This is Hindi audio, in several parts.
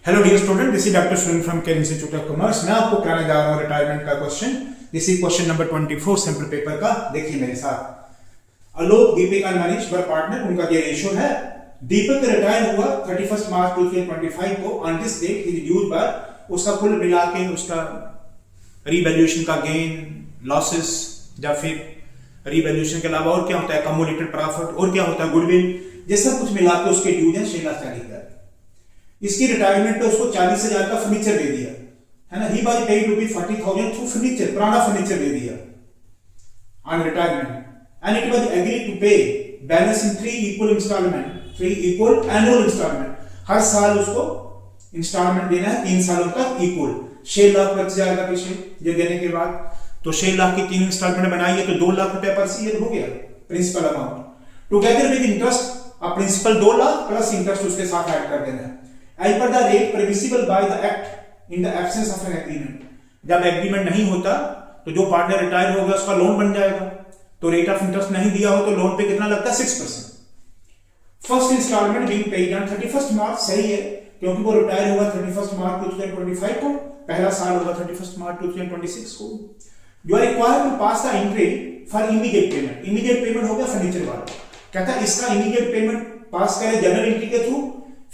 Hello dear student, this is doctor Surendra from care institute of commerce. मैं आपको कराने जा रहा हूँ रिटायरमेंट का question. This is question number 24 sample paper का। देखिए मेरे साथ। Alok, Deepika and Manish were partner. उनका ये रेशियो है। दीपक रिटायर हुआ 31 मार्च 2025 को। ऑन दिस डेट ही ड्यूज बाय उसका कुल मिला के उसका रीवैल्यूएशन का गेन, लॉसेस या फिर रीवैल्यूएशन के अलावा और क्या होता है, कम्युलेटेड प्रॉफिट और क्या होता है, गुडविल, ये सब कुछ मिला के उसके ड्यूज हैं 6,40,000। इसकी रिटायरमेंट पे उसको 40,000 का फर्नीचर दे दिया, है ना। He was paid rupees 40,000 through furniture, पुराना फर्नीचर दे दिया on retirement. And it was agreed to pay balance in 3 equal installment, 3 equal annual installment. हर साल उसको इंस्टॉलमेंट देना है 3 सालों तक इक्वल। 6,25,000 का पीछे ये देने के बाद तो 6 लाख की 3 इंस्टॉलमेंट बनाइए तो 2 लाख रुपए पर ईयर हो गया principal amount. Together with interest, अब प्रिंसिपल 2 लाख प्लस इंटरेस्ट उसके साथ ऐड कर देना है। As per the rate permissible by the act in the absence of an agreement। जब एग्रीमेंट नहीं होता तो जो पार्टनर रिटायर हो गया उसका लोन बन जाएगा, तो रेट ऑफ इंटरेस्ट नहीं दिया हो तो लोन पे कितना लगता है, 6%। First installment being paid on 31 March, सही है क्योंकि वो रिटायर हुआ 31 मार्च 2025 को, पहला साल होगा 31 मार्च 2026 को। You are required to pass the entry for immediate payment. Immediate payment हो गया फर्नीचर वाला, कहता है इसका इमीडिएट पेमेंट पास करें जनरल एंट्री के थ्रू।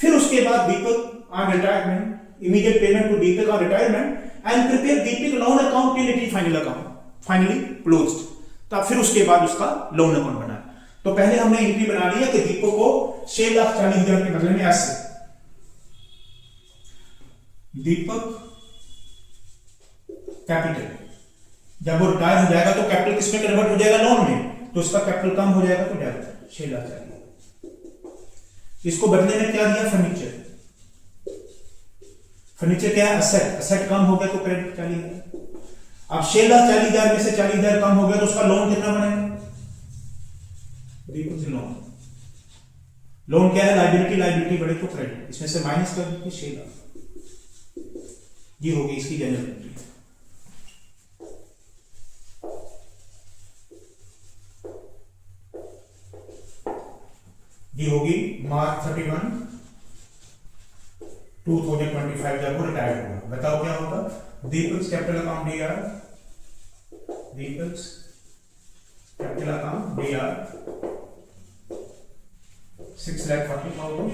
फिर उसके बाद Deepak on retirement, immediate payment to Deepak on retirement and prepare Deepak loan account till it is final account finally closed. तब फिर उसके बाद उसका लोन अकाउंट बना। तो पहले हमने एंट्री बना ली है कि दीपक को 6,40,000 के बदले में ऐसे दीपक कैपिटल, जब वो रिटायर हो जाएगा तो कैपिटल किसमें कन्वर्ट हो जाएगा, लोन में, तो उसका कैपिटल कम हो जाएगा तो डेबिट 6,40,000। इसको बदले में क्या दिया, फर्नीचर। फर्नीचर क्या है, असेट। असेट कम हो गया तो क्रेडिट 40,000। अब 6,40,000 में से 40,000 कम हो गया तो उसका लोन कितना बनेगा, लोन। लोन क्या है, लाइबिलिटी। लाइबिलिटी बढ़े तो क्रेडिट, इसमें से माइनस कर दीजिए 6,00,000। ये होगी इसकी जनरल एंट्री। ये होगी मार्च 31 2025 जब वो रिटायर होगा। बताओ क्या होगा, Deepak capital account DR, Deepak capital account DR 6,40,000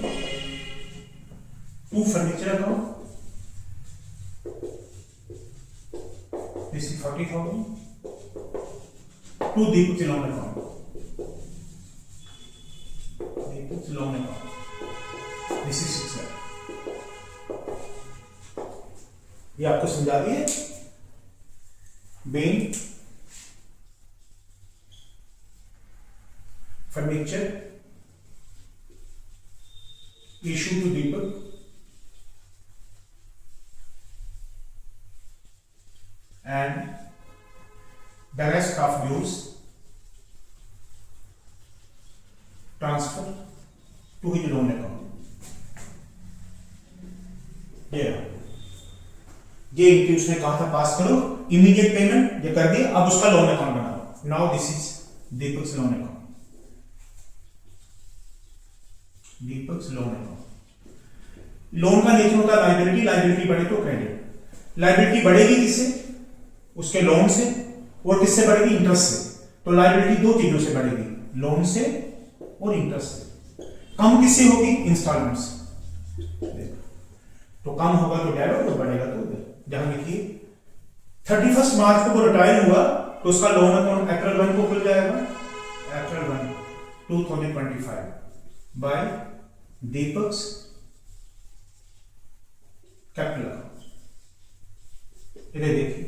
to furniture account this is 40,000 to Deepak loan account, loan account this is 6 lakh. ये आपको समझा दिए। When furniture issue to Deepak and the rest of dues transfer to his loan account. ये एंट्री उसने कहा था पास करो, इमीडिएट पेमेंट ये कर दिया, अब उसका लोन अकाउंट बनाओ। Now this is Deepak's loan account, Deepak's loan account. Loan का नेचर होता है लाइबिलिटी। लाइबिलिटी बढ़े तो क्रेडिट। लाइबिलिटी बढ़ेगी किससे, उसके लोन से, और किससे बढ़ेगी, इंटरेस्ट से। तो लाइबिलिटी 2 चीजों से बढ़ेगी, लोन से और इंटरेस्ट से। कम किससे होगी, इंस्टॉलमेंट से। तो कम होगा तो डेबिट, तो बढ़ेगा तो जहां लिखिए 31 मार्च को वो रिटायर हुआ तो उसका लोन अकाउंट अप्रैल 1 को खुल जाएगा, अप्रैल 1 2025 बाय दीपक्स कैपिटल अकाउंट। इधर देखिए,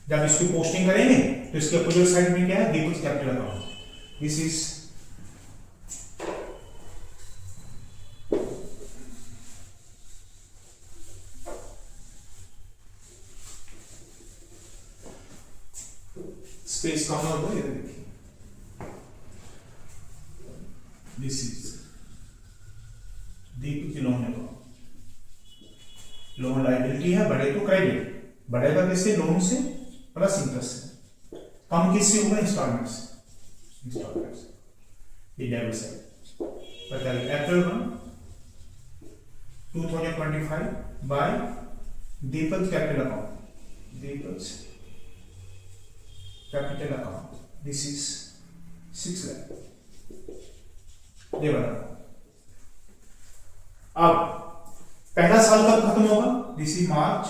जब इसकी पोस्टिंग करेंगे तो इसके अपोजिट साइड में क्या है, Deepak's capital account. This is space कम हो तो ये देखिए, दिस इज दीपक की लोन अकाउंट। लोन लाइबिलिटी है, बढ़े तो क्रेडिट, बढ़ेगा किससे, लोन से प्लस इंटरेस्ट से। कम किससे होगा, इंस्टॉलमेंट से। इंस्टॉलमेंट ये डेबिट साइड बताइए। अप्रैल 1 2025 by Deepak's capital account. Deepak's capital account. This is 6 lakh. ये बना। अब पहला साल कब खत्म होगा? This is March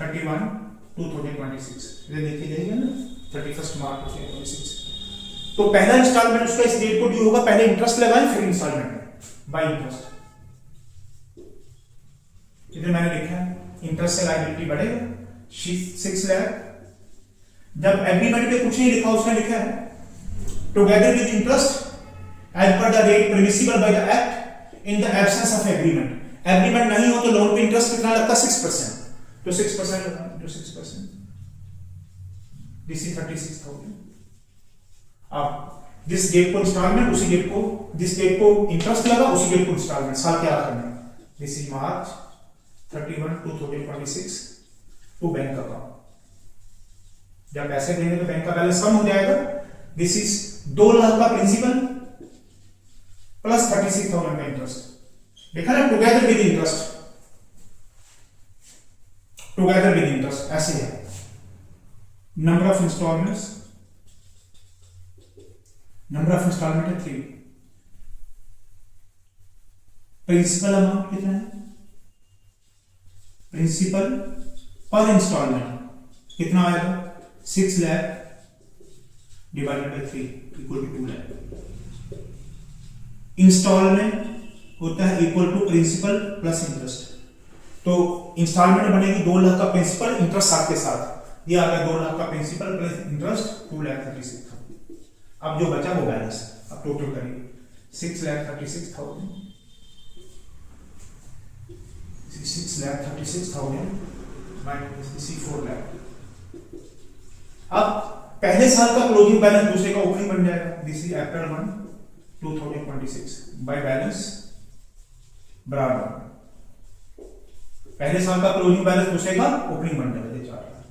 31, 2026। ये देखिए जाइए ना 31 मार्च 2026। तो पहला इंस्टॉलमेंट उसका इस डेट को ड्यू होगा, पहले इंटरेस्ट लगाएं फिर इंस्टॉलमेंट बाय इंटरेस्ट। इधर मैंने लिखा है इंटरेस्ट से लायबिलिटी बढ़ेगा 6 लाख। जब एग्रीमेंट पे कुछ नहीं लिखा, उसने लिखा है together with interest as per the rate permissible by the act in the absence of agreement. Agreement नहीं हो तो लोन पे इंटरेस्ट कितना लगता है? 6%। तो 6% into 6%, दिस इज 36,000। अब जिस डेट को इंस्टॉलमेंट उसी डेट को, जिस डेट को इंटरेस्ट लगा उसी डेट को इंस्टॉलमेंट, साल के आखिर में। This is March 31, 2026 to bank account. जब पैसे देंगे तो बैंक का बैलेंस कम हो जाएगा। दिस इज 2 लाख का प्रिंसिपल प्लस 36,000 का इंटरेस्ट। देखा ना, together with interest, together with interest ऐसे है। Number of installments, number of installment है 3। प्रिंसिपल अमाउंट कितना है? प्रिंसिपल पर इंस्टॉलमेंट कितना आएगा? 6 lakh divided by 3 equal to 2 lakh. Installment होता है equal to principal plus interest. तो इंस्टॉलमेंट बनेगी 2 लाख का प्रिंसिपल, इंटरेस्ट साथ के साथ। ये आ गया 2 लाख का प्रिंसिपल प्लस इंटरेस्ट 2,36,000। अब जो बचा वो बैलेंस। अब टोटल करेंगे 6,36,000 माइनस 4 लाख। अब पहले साल का क्लोजिंग बैलेंस दूसरे का ओपनिंग बन जाएगा। This is April 1, 2026 by balance बराबर। पहले साल का क्लोजिंग बैलेंस दूसरे का ओपनिंग बन जाएगा 4 लाख।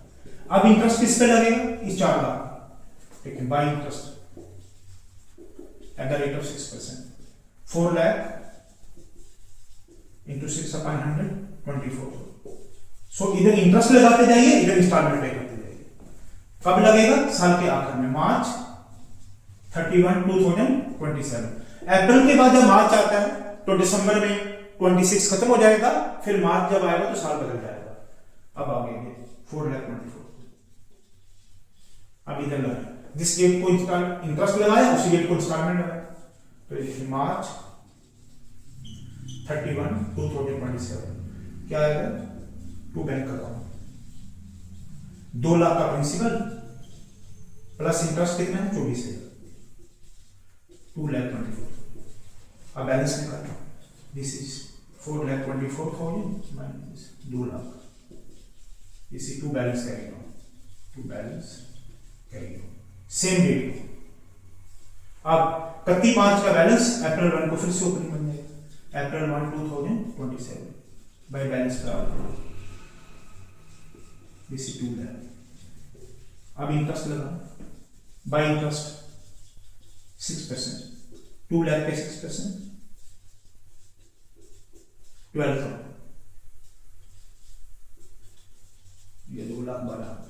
अब इंटरेस्ट किस पे लगेगा? इस 4 लाख, ठीक है, bye interest at the rate of 6%। 4 lakh into 6 upon 100, 24। सो इधर इंटरेस्ट लगाते जाइए, इधर इंस्टॉलमेंट पे करते जाइए। कब लगेगा? साल के आखिर में, मार्च 31, 2027। अप्रैल के बाद जब मार्च आता है तो दिसंबर में 26 खत्म हो जाएगा, फिर मार्च जब आएगा तो साल बदल जाएगा। अब आ गए 4,24,000। अब इधर लगा जिस डेट को इंटरेस्ट लगाया उसी डेट को इंस्टॉलमेंट लगाया। तो मार्च 31, 2027 क्या आएगा? टू बैंक अकाउंट 2 लाख का प्रिंसिपल प्लस इंटरेस्ट कितना है? 24,000, 2,24,000। अब बैलेंस निकालना। This is 4,24,000 minus 2 lakh. इसी टू बैलेंस करेगा, टू बैलेंस करेगा सेम डेट। अब 31 मार्च का बैलेंस अप्रैल 1 को फिर से ओपनिंग बन जाएगा। अप्रैल 1, 2027 बाय बैलेंस बराबर दिस 2 लाख। अब इंटरेस्ट लगा बाय इंटरेस्ट 6%, 2 लाख पे 6% 12,000, ये 2,12,000।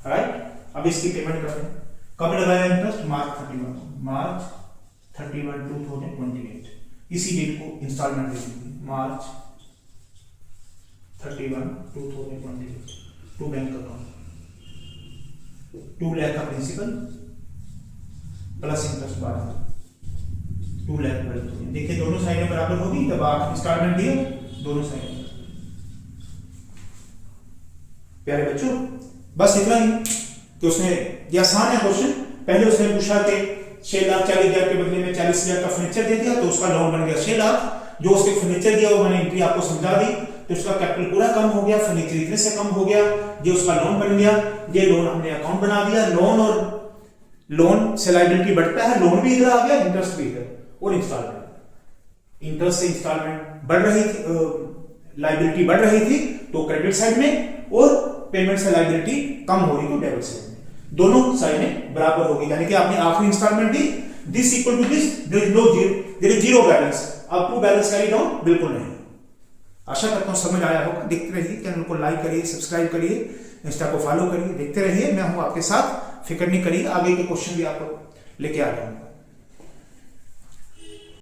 राइट, अब इसकी पेमेंट कर रहे हैं। कब लगाया इंटरेस्ट? मार्च 31, 2028। इसी डेट को इंस्टॉलमेंट दे देंगे, मार्च 31, 2028 टू बैंक अकाउंट। 2 लाख का प्रिंसिपल प्लस इंटरेस्ट 2,12,000। देखिए दोनों साइडें बराबर होगी जब आप इंस्टॉलमेंट दिए, दोनों साइडें। प्यारे बच्चों, बस इतना ही कि उसने, ये आसान है क्वेश्चन। पहले उसने पूछा कि 6,40,000 के बदले में 40,000 का फर्नीचर दे दिया तो उसका लोन बन गया 6 लाख। जो उसके फर्नीचर दिया वो मैंने एंट्री आपको समझा दी, तो उसका कैपिटल पूरा कम हो गया, फर्नीचर इतने से कम हो गया, ये उसका लोन बन गया। ये लोन हमने अकाउंट बना दिया। लोन और लोन से लायबिलिटी बढ़ता है, लोन भी इधर आ गया, इंटरेस्ट भी इधर, और इंस्टॉलमेंट। इंटरेस्ट से इंस्टॉलमेंट बढ़ रही थी, लायबिलिटी बढ़ रही थी तो क्रेडिट साइड में, और पेमेंट से लायबिलिटी कम हो रही तो डेबिट साइड में। दोनों साइडें बराबर होगी, यानी कि आपने आखिरी इंस्टॉलमेंट दी this equal to this, there is no zero, there is zero balance. अब टू बैलेंस कैरी डाउन बिल्कुल नहीं। आशा करता हूं समझ आया होगा। देखते रहिए, चैनल को लाइक करिए, सब्सक्राइब करिए, इंस्टा को फॉलो करिए, देखते रहिए, मैं हूं आपके साथ, फिक्र नहीं करिए, आगे के क्वेश्चन भी आपको लेके आ जाऊंगा।